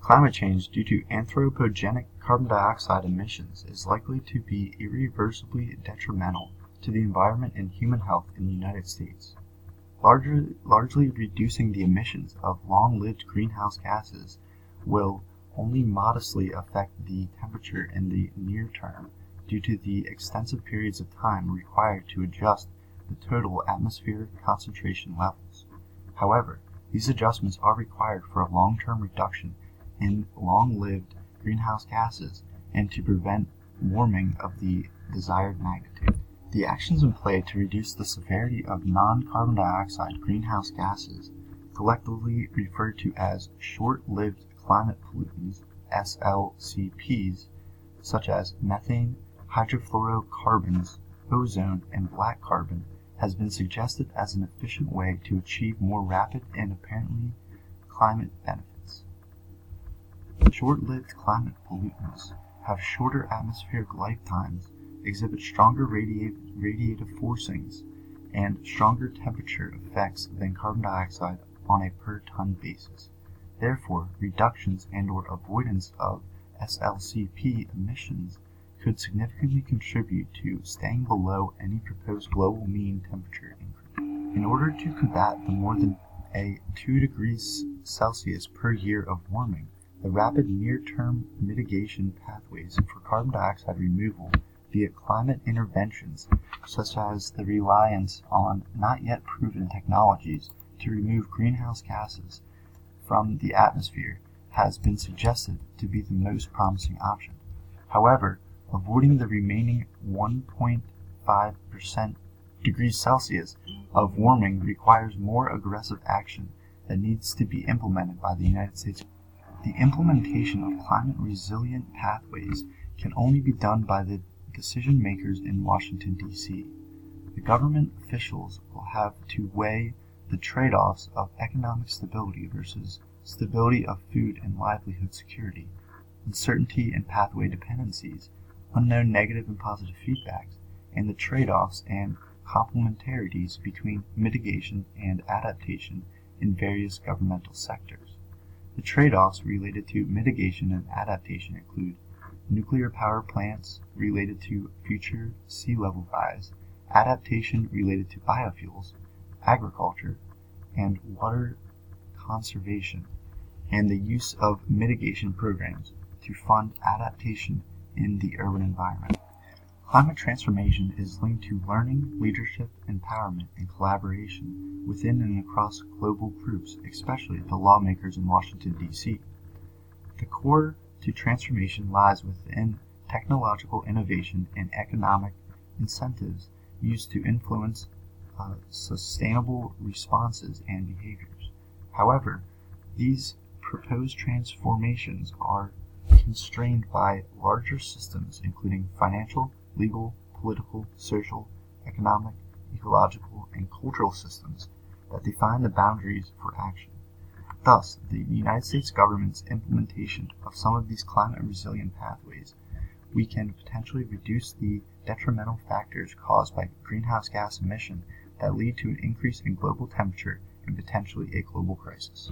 Climate change due to anthropogenic carbon dioxide emissions is likely to be irreversibly detrimental to the environment and human health in the United States. Largely reducing the emissions of long-lived greenhouse gases will only modestly affect the temperature in the near term due to the extensive periods of time required to adjust the total atmospheric concentration levels. However, these adjustments are required for a long-term reduction in long-lived greenhouse gases and to prevent warming of the desired magnitude. The actions in play to reduce the severity of non-carbon dioxide greenhouse gases, collectively referred to as short-lived climate pollutants, SLCPs, such as methane, hydrofluorocarbons, ozone, and black carbon, has been suggested as an efficient way to achieve more rapid and apparently climate benefits. Short-lived climate pollutants have shorter atmospheric lifetimes, exhibit stronger radiative forcings, and stronger temperature effects than carbon dioxide on a per-ton basis. Therefore, reductions and/or avoidance of SLCP emissions could significantly contribute to staying below any proposed global mean temperature increase. In order to combat the more than a 2 degrees Celsius per year of warming, the rapid near-term mitigation pathways for carbon dioxide removal via climate interventions, such as the reliance on not yet proven technologies to remove greenhouse gases from the atmosphere, has been suggested to be the most promising option. However, avoiding the remaining 1.5% degrees Celsius of warming requires more aggressive action that needs to be implemented by the United States. The implementation of climate-resilient pathways can only be done by the decision makers in Washington, D.C. The government officials will have to weigh the trade-offs of economic stability versus stability of food and livelihood security, uncertainty and pathway dependencies, unknown negative and positive feedbacks, and the trade-offs and complementarities between mitigation and adaptation in various governmental sectors. The trade-offs related to mitigation and adaptation include nuclear power plants related to future sea level rise, adaptation related to biofuels, agriculture, and water conservation, and the use of mitigation programs to fund adaptation in the urban environment. Climate transformation is linked to learning, leadership, empowerment, and collaboration within and across global groups, especially the lawmakers in Washington, D.C. The core to transformation lies within technological innovation and economic incentives used to influence sustainable responses and behaviors. However, these proposed transformations are constrained by larger systems including financial, legal, political, social, economic, ecological, and cultural systems that define the boundaries for action. Thus, the United States government's implementation of some of these climate-resilient pathways, we can potentially reduce the detrimental factors caused by greenhouse gas emission that lead to an increase in global temperature and potentially a global crisis.